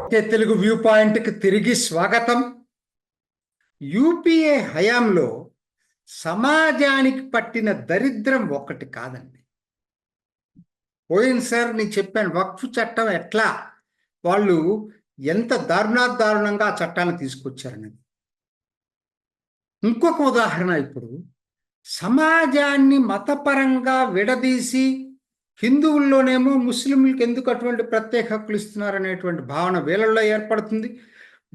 Okay, Telugu view పాయింట్కి తిరిగి స్వాగతం. యూపీఏ హయాంలో సమాజానికి పట్టిన దరిద్రం ఒకటి కాదండి. పోయినసారి నేను చెప్పాను వక్ఫ్ చట్టం ఎట్లా వాళ్ళు ఎంత దారుణాదారుణంగా ఆ చట్టాన్ని తీసుకొచ్చారనేది. ఇంకొక ఉదాహరణ, ఇప్పుడు సమాజాన్ని మతపరంగా విడదీసి హిందువుల్లోనేమో ముస్లింలకు ఎందుకు అటువంటి ప్రత్యేక హక్కులు ఇస్తున్నారనేటువంటి భావన వీళ్ళల్లో ఏర్పడుతుంది.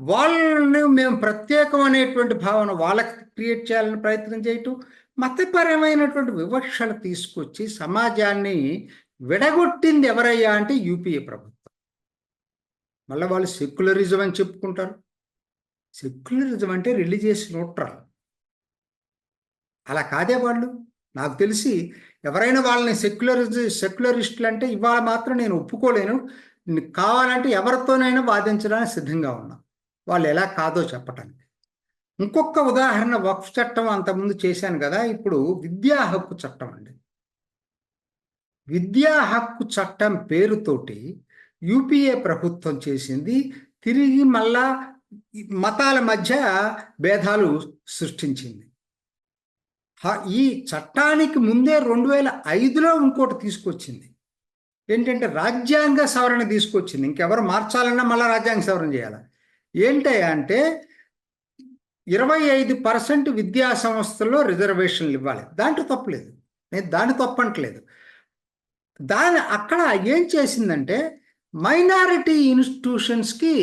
వాళ్ళని మేము ప్రత్యేకం అనేటువంటి భావన వాళ్ళకి క్రియేట్ చేయాలని ప్రయత్నం చేయటం, మతపరమైనటువంటి వివక్షలు తీసుకొచ్చి సమాజాన్ని విడగొట్టింది ఎవరయ్యా అంటే యూపీఏ ప్రభుత్వం. మళ్ళీ వాళ్ళు సెక్యులరిజం అని చెప్పుకుంటారు. సెక్యులరిజం అంటే రిలీజియస్ న్యూట్రల్. అలా కాదే వాళ్ళు. నాకు తెలిసి ఎవరైనా వాళ్ళని సెక్యులరిస్టులు అంటే ఇవాళ మాత్రం నేను ఒప్పుకోలేను. కావాలంటే ఎవరితోనైనా వాదించడానికి సిద్ధంగా ఉన్నా, వాళ్ళు ఎలా కాదో చెప్పటానికి. ఇంకొక ఉదాహరణ, వక్ఫ్ చట్టం అంతకుముందు చేశాను కదా, ఇప్పుడు విద్యా హక్కు చట్టం అండి. విద్యా హక్కు చట్టం పేరుతోటి యూపీఏ ప్రభుత్వం చేసింది తిరిగి మళ్ళా మతాల మధ్య భేదాలు సృష్టించింది. ఈ చట్టానికి ముందే 2005లో ఇంకోటి తీసుకొచ్చింది. ఏంటంటే రాజ్యాంగ సవరణ తీసుకొచ్చింది. ఇంకెవరు మార్చాలన్నా మళ్ళీ రాజ్యాంగ సవరణ చేయాలి. ఏంటంటే 25% విద్యా సంస్థల్లో రిజర్వేషన్లు ఇవ్వాలి. దాంట్లో తప్పలేదు, నేను దాన్ని తప్పట్లేదు. అక్కడ ఏం చేసిందంటే మైనారిటీ ఇన్స్టిట్యూషన్స్కి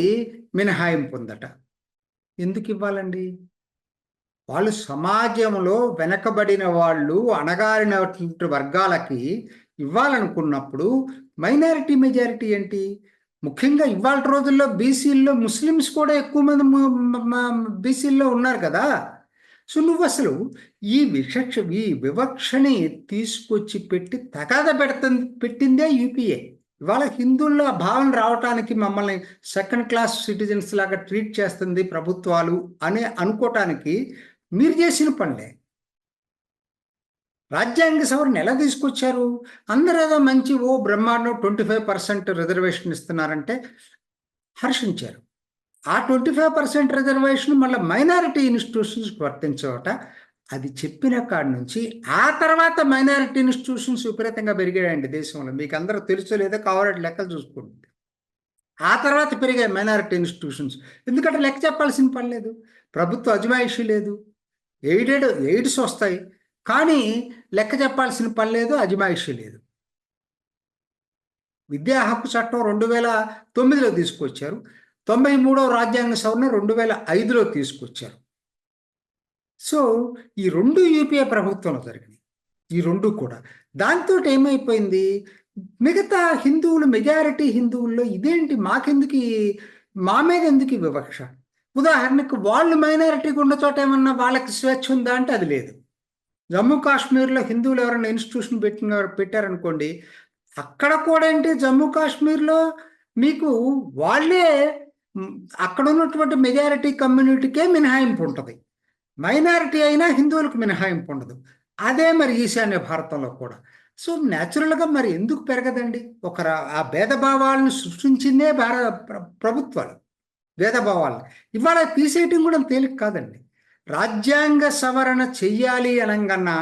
మినహాయింపు ఉందట. ఎందుకు ఇవ్వాలండి? వాళ్ళు సమాజంలో వెనకబడిన వాళ్ళు, అణగారినటువంటి వర్గాలకి ఇవ్వాలనుకున్నప్పుడు మైనారిటీ మెజారిటీ ఏంటి? ముఖ్యంగా ఇవాళ రోజుల్లో బీసీల్లో ముస్లిమ్స్ కూడా ఎక్కువ మంది బీసీల్లో ఉన్నారు కదా. సో నువ్వు అసలు ఈ వివక్షని తీసుకొచ్చి పెట్టి తగాద పెట్టిందే యూపీఏ. ఇవాళ హిందువుల్లో ఆ భావన రావటానికి మమ్మల్ని సెకండ్ క్లాస్ సిటిజన్స్ లాగా ట్రీట్ చేస్తుంది ప్రభుత్వాలు అని అనుకోవటానికి మీరు చేసిన పనులే. రాజ్యాంగ సవరణ ఎలా తీసుకొచ్చారు? అందరూ ఏదో మంచి బ్రహ్మాండం 25% రిజర్వేషన్ ఇస్తున్నారంటే హర్షించారు. ఆ 25% రిజర్వేషన్ మళ్ళీ మైనారిటీ ఇన్స్టిట్యూషన్స్కి వర్తించవట. అది చెప్పిన కాడి నుంచి ఆ తర్వాత మైనారిటీ ఇన్స్టిట్యూషన్స్ విపరీతంగా పెరిగాయండి దేశంలో. మీకు అందరూ తెలుసో లేదో కావాలంటే లెక్కలు చూసుకోండి. ఆ తర్వాత పెరిగాయి మైనారిటీ ఇన్స్టిట్యూషన్స్. ఎందుకంటే లెక్క చెప్పాల్సిన పని లేదు, ప్రభుత్వ అజమాయిషీ లేదు, ఎయిడ్స్ వస్తాయి కానీ లెక్క చెప్పాల్సిన పని లేదు, అజమాయిషీ లేదు. విద్యా హక్కు చట్టం 2009లో తీసుకొచ్చారు. 93వ రాజ్యాంగ సవరణ 2005లో తీసుకొచ్చారు. సో ఈ రెండు యూపీఏ ప్రభుత్వంలో జరిగినాయి, ఈ రెండు కూడా. దాంతో ఏమైపోయింది, మిగతా హిందువులు, మెజారిటీ హిందువుల్లో ఇదేంటి మాకెందుకు, మా మీద ఎందుకు వివక్ష? ఉదాహరణకు వాళ్ళు మైనారిటీకి ఉన్న చోట ఏమన్నా వాళ్ళకి స్వేచ్ఛ ఉందా అంటే అది లేదు. జమ్మూ కాశ్మీర్లో హిందువులు ఎవరైనా ఇన్స్టిట్యూషన్ పెట్టారనుకోండి, అక్కడ కూడా ఏంటి, జమ్మూ కాశ్మీర్లో మీకు వాళ్ళే అక్కడ ఉన్నటువంటి మెజారిటీ కమ్యూనిటీకే మినహాయింపు ఉంటుంది. మైనారిటీ అయినా హిందువులకు మినహాయింపు ఉండదు. అదే మరి ఈశాన్య భారతంలో కూడా. సో న్యాచురల్గా మరి ఎందుకు పెరగదండి? ఆ భేదభావాలను సృష్టించిందే ప్రభుత్వాలు, భేదభావాలను. ఇవాళ తీసేయటం కూడా తేలిక కాదండి. రాజ్యాంగ సవరణ చెయ్యాలి అనగానే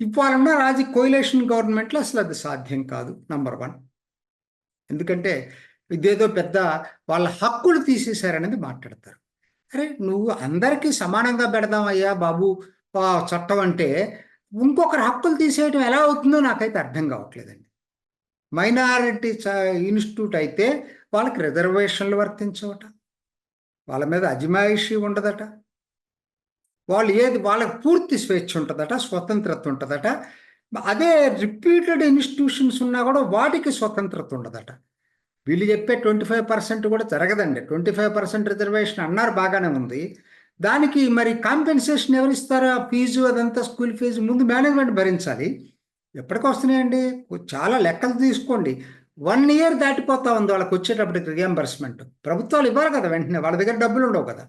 ఇవ్వాలన్నా కోయిలేషన్ గవర్నమెంట్లో అసలు అది సాధ్యం కాదు, నంబర్ 1. ఎందుకంటే ఇదేదో పెద్ద వాళ్ళ హక్కులు తీసేశారనేది మాట్లాడతారు. అరే నువ్వు అందరికీ సమానంగా పెడదామయ్యా బాబు చట్టం అంటే ఇంకొకరి హక్కులు తీసేయడం ఎలా అవుతుందో నాకైతే అర్థం కావట్లేదండి. మైనారిటీ ఇన్స్టిట్యూట్ అయితే వాళ్ళకి రిజర్వేషన్లు వర్తించవట, వాళ్ళ మీద అజమాయిషీ ఉండదట, వాళ్ళకి పూర్తి స్వేచ్ఛ ఉంటుందట, స్వతంత్రత ఉంటుందట. అదే రిపీటెడ్ ఇన్స్టిట్యూషన్స్ ఉన్నా కూడా వాటికి స్వతంత్రత ఉండదట. వీళ్ళు చెప్పే 25% కూడా జరగదండి. 25% రిజర్వేషన్ అన్నారు, బాగానే ఉంది. దానికి మరి కాంపెన్సేషన్ ఎవరు ఇస్తారో? ఆ ఫీజు అదంతా స్కూల్ ఫీజు ముందు మేనేజ్మెంట్ భరించాలి. ఎప్పటికి వస్తున్నాయండి? చాలా లెక్కలు తీసుకోండి. 1 year దాటిపోతా ఉంది వాళ్ళకి వచ్చేటప్పటికి రియంబర్స్మెంట్. ప్రభుత్వాలు ఇవ్వాలి కదా వెంటనే, వాళ్ళ దగ్గర డబ్బులు ఉండవు కదా,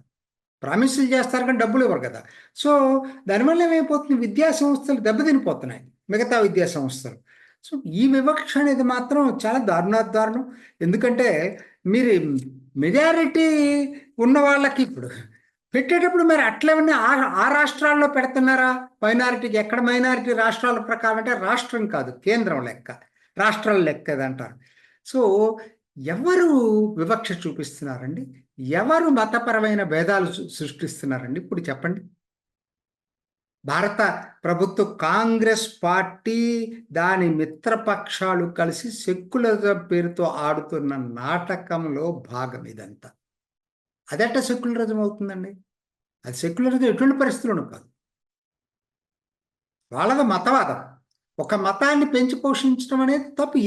ప్రామిసులు చేస్తారు కానీ డబ్బులు ఇవ్వరు కదా. సో దానివల్ల ఏమైపోతుంది, విద్యా సంస్థలు దెబ్బతినిపోతున్నాయి, మిగతా విద్యా సంస్థలు. సో ఈ వివక్ష అనేది మాత్రం చాలా దారుణం. ఎందుకంటే మీరు మెజారిటీ ఉన్న వాళ్ళకి ఇప్పుడు పెట్టేటప్పుడు మీరు అట్లే ఆ రాష్ట్రాల్లో పెడుతున్నారా? మైనారిటీకి ఎక్కడ మైనారిటీ రాష్ట్రాల ప్రకారం అంటే రాష్ట్రం కాదు, కేంద్రం లెక్క, రాష్ట్రాల లెక్క అంటారు. సో ఎవరు వివక్ష చూపిస్తున్నారండి? ఎవరు మతపరమైన భేదాలు సృష్టిస్తున్నారండి? ఇప్పుడు చెప్పండి. భారత ప్రభుత్వ కాంగ్రెస్ పార్టీ దాని మిత్రపక్షాలు కలిసి సెక్యులరిజం పేరుతో ఆడుతున్న నాటకంలో భాగం ఇదంతా. అదెట్ట సెక్యులరిజం అవుతుందండి? అది సెక్యులరిజం ఎటువంటి పరిస్థితులను కాదు. వాళ్ళది మతవాదం. ఒక మతాన్ని పెంచి పోషించడం అనేది తప్పు.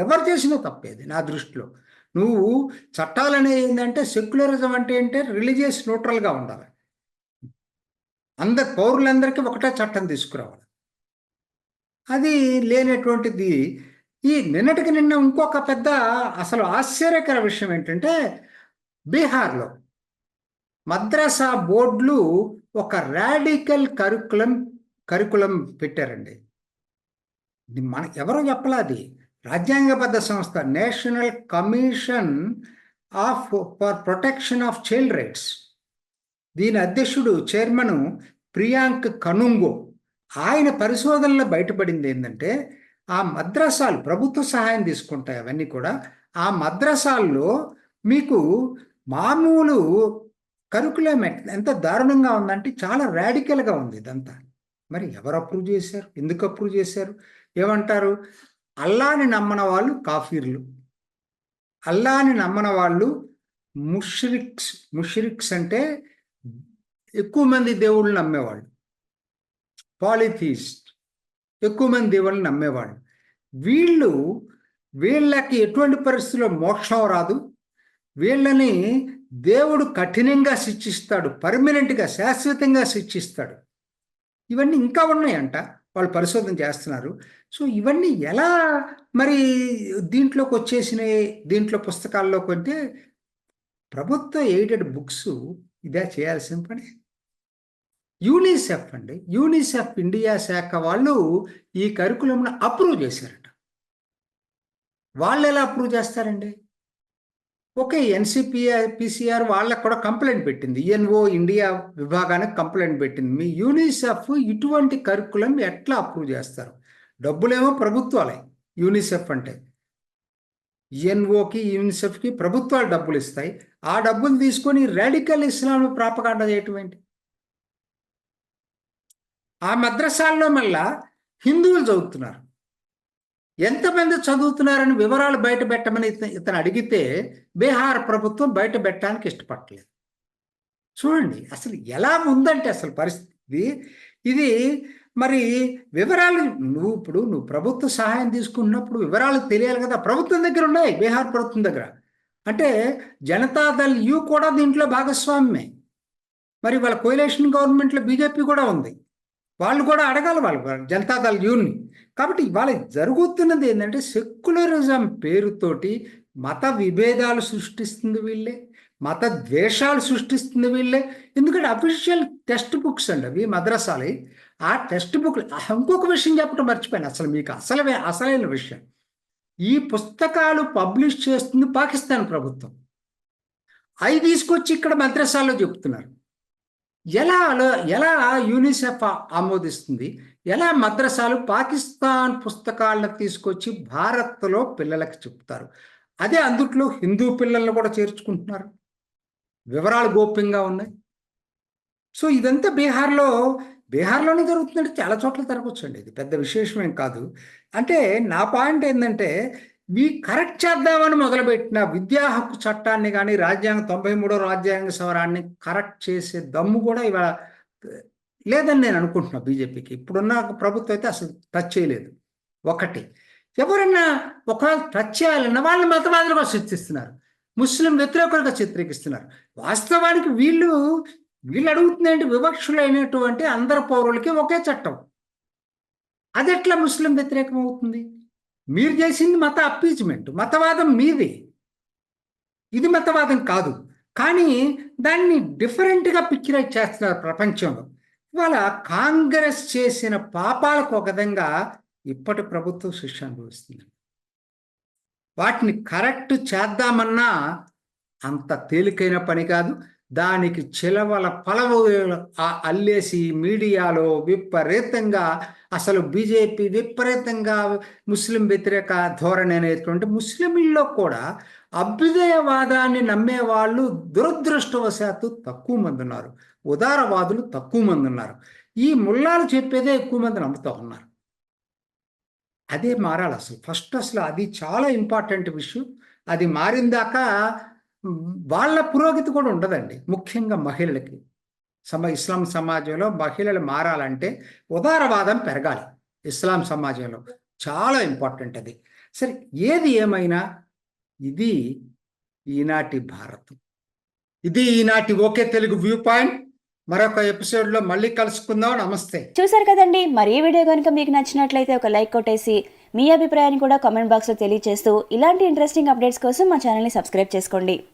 ఎవరు చేసినా తప్పేది నా దృష్టిలో. నువ్వు చట్టాలు అనేది ఏంటంటే, సెక్యులరిజం అంటే ఏంటంటే రిలీజియస్ న్యూట్రల్గా ఉండాలి. పౌరులందరికీ ఒకటే చట్టం తీసుకురావాలి. అది లేనటువంటిది. ఈ నిన్నటికి నిన్న ఇంకొక పెద్ద అసలు ఆశ్చర్యకర విషయం ఏంటంటే, బీహార్లో మద్రసా బోర్డులు ఒక రాడికల్ కరికులం పెట్టారండి. ఎవరో చెప్పలా, అది రాజ్యాంగబద్ధ సంస్థ, national commission for protection of child rights. దీని అధ్యక్షుడు చైర్మన్ ప్రియాంక్ కనుంగో. ఆయన పరిశోధనలో బయటపడింది ఏంటంటే, ఆ మద్రసాలు ప్రభుత్వ సహాయం తీసుకుంటాయి అవన్నీ కూడా. ఆ మద్రసాల్లో మీకు మామూలు కరికులం ఎంత దారుణంగా ఉందంటే చాలా రాడికల్గా ఉంది ఇదంతా. మరి ఎవరు అప్రూవ్ చేశారు? ఎందుకు అప్రూవ్ చేశారు? ఏమంటారు? అల్లాని నమ్మన వాళ్ళు కాఫీర్లు, అల్లాని నమ్మన వాళ్ళు ముష్రిక్స్ అంటే ఎక్కువ మంది దేవుళ్ళు నమ్మేవాళ్ళు, పాలిథీస్ట్, ఎక్కువ మంది దేవుళ్ళు నమ్మేవాళ్ళు. వీళ్ళకి ఎటువంటి పరిస్థితుల్లో మోక్షం రాదు. వీళ్ళని దేవుడు కఠినంగా శిక్షిస్తాడు, పర్మనెంట్గా శాశ్వతంగా శిక్షిస్తాడు. ఇవన్నీ ఇంకా ఉన్నాయంట, వాళ్ళు పరిశోధన చేస్తున్నారు. సో ఇవన్నీ ఎలా మరి దీంట్లోకి వచ్చేసినాయి? దీంట్లో పుస్తకాల్లోకి అంటే ప్రభుత్వ ఎయిడెడ్ బుక్స్ ఇదే చేయాల్సిన పని. యూనిసెఫ్ అండి, యూనిసెఫ్ ఇండియా శాఖ వాళ్ళు ఈ కరికులంను అప్రూవ్ చేశారట. వాళ్ళు ఎలా అప్రూవ్ చేస్తారండి? ఓకే, పిసిఆర్ వాళ్ళకు కూడా కంప్లైంట్ పెట్టింది, యుఎన్ఓ ఇండియా విభాగానికి కంప్లైంట్ పెట్టింది. మీ యూనిసెఫ్ ఇటువంటి కరికులం ఎట్లా అప్రూవ్ చేస్తారు? డబ్బులేమో ప్రభుత్వాలే. యూనిసెఫ్ అంటే యుఎన్ఓకి యూనిసెఫ్కి ప్రభుత్వాలు డబ్బులు ఇస్తాయి. ఆ డబ్బులు తీసుకొని రాడికల్ ఇస్లాం ప్రాపగాండా చేయటం ఏంటి? ఆ మద్రసాల్లో మళ్ళా హిందువులు చదువుతున్నారు. ఎంతమంది చదువుతున్నారని వివరాలు బయట పెట్టమని ఇతను అడిగితే బీహార్ ప్రభుత్వం బయట పెట్టడానికి ఇష్టపడలేదు. చూడండి అసలు ఎలా ఉందంటే అసలు పరిస్థితి ఇది. మరి వివరాలు నువ్వు ప్రభుత్వ సహాయం తీసుకున్నప్పుడు వివరాలు తెలియాలి కదా. ప్రభుత్వం దగ్గర ఉన్నాయి, బీహార్ ప్రభుత్వం దగ్గర. అంటే జనతాదళ్ యూ కూడా దీంట్లో భాగస్వామ్యమే. మరి వాళ్ళ కోయలేషన్ గవర్నమెంట్లో బీజేపీ కూడా ఉంది. వాళ్ళు కూడా అడగాలి వాళ్ళు జనతాదళ్ యూని. కాబట్టి ఇవాళ జరుగుతున్నది ఏంటంటే సెక్యులరిజం పేరుతోటి మత విభేదాలు సృష్టిస్తుంది వీళ్ళే, మత ద్వేషాలు సృష్టిస్తుంది వీళ్ళే. ఎందుకంటే అఫీషియల్ టెక్స్ట్ బుక్స్ అండి అవి మద్రసాలు. ఆ టెక్స్ట్ బుక్ ఇంకొక విషయం చెప్పడం మర్చిపోయాను, అసలు మీకు అసలైన విషయం. ఈ పుస్తకాలు పబ్లిష్ చేస్తుంది పాకిస్తాన్ ప్రభుత్వం. అవి తీసుకొచ్చి ఇక్కడ మద్రసాల్లో చెప్తున్నారు. ఎలా యూనిసెఫ్ ఆమోదిస్తుంది? ఎలా మద్రసాలు పాకిస్తాన్ పుస్తకాలను తీసుకొచ్చి భారత్లో పిల్లలకి చెప్తారు? అదే అందుట్లో హిందూ పిల్లలను కూడా చేర్చుకుంటున్నారు. వివరాలు గోప్యంగా ఉన్నాయి. సో ఇదంతా బీహార్లోనే జరుగుతుందంటే చాలా చోట్ల జరగవచ్చండి. ఇది పెద్ద విశేషమేం కాదు. అంటే నా పాయింట్ ఏంటంటే, కరెక్ట్ చేద్దామని మొదలుపెట్టిన విద్యా హక్కు చట్టాన్ని కానీ రాజ్యాంగ 93వ రాజ్యాంగ సవరాన్ని కరెక్ట్ చేసే దమ్ము కూడా ఇవాళ లేదని నేను అనుకుంటున్నా బీజేపీకి. ఇప్పుడున్న ప్రభుత్వం అయితే అసలు టచ్ చేయలేదు. ఒకటి, ఎవరన్నా ఒకవేళ టచ్ చేయాలన్న వాళ్ళని మతవాదులుగా చిత్రిస్తున్నారు, ముస్లిం వ్యతిరేకులుగా చిత్రీకరిస్తున్నారు. వాస్తవానికి వీళ్ళు అడుగుతుందంటే వివక్షులైనటువంటి అందరు పౌరులకి ఒకే చట్టం. అది ఎట్లా ముస్లిం వ్యతిరేకం అవుతుంది? మీరు చేసింది మత అప్పీజ్మెంట్, మతవాదం మీది, ఇది మతవాదం కాదు. కానీ దాన్ని డిఫరెంట్గా పిక్చరైజ్ చేస్తున్నారు ప్రపంచంలో. ఇవాళ కాంగ్రెస్ చేసిన పాపాలకు ఒక విధంగా ఇప్పటి ప్రభుత్వం శిక్ష అనుభవిస్తుంది. వాటిని కరెక్ట్ చేద్దామన్నా అంత తేలికైన పని కాదు. దానికి చిలవల పలవు అల్లేసి మీడియాలో విపరీతంగా, అసలు బీజేపీ విపరీతంగా ముస్లిం వ్యతిరేక ధోరణి అనేటువంటి, ముస్లింల్లో కూడా అభ్యుదయవాదాన్ని నమ్మే వాళ్ళు దురదృష్టవశాత్తు తక్కువ మంది ఉన్నారు. ఉదారవాదులు తక్కువ మంది ఉన్నారు. ఈ ముల్లాలు చెప్పేదే ఎక్కువ మంది నమ్ముతూ ఉన్నారు. అదే మారాలి అసలు. ఫస్ట్ అసలు అది చాలా ఇంపార్టెంట్ విషయం. అది మారిందాక వాళ్ళ పురోగతి కూడా ఉండదండి. ముఖ్యంగా మహిళలకి. ఇస్లాం సమాజంలో మహిళలు మారాలంటే ఉదారవాదం పెరగాలి ఇస్లాం సమాజంలో. చాలా ఇంపార్టెంట్ అది. సరే, ఏది ఏమైనా ఇది ఈనాటి భారతం. ఇది ఈనాటి ఓకే తెలుగు వ్యూ పాయింట్. మరొక ఎపిసోడ్లో మళ్ళీ కలుసుకుందాం. నమస్తే. చూసారు కదండి. మరి ఈ వీడియో కనుక మీకు నచ్చినట్లయితే ఒక లైక్ కొట్టేసి మీ అభిప్రాయాన్ని కూడా కామెంట్ బాక్స్లో తెలియజేస్తూ ఇలాంటి ఇంట్రెస్టింగ్ అప్డేట్స్ కోసం మా ఛానల్ని సబ్స్క్రైబ్ చేసుకోండి.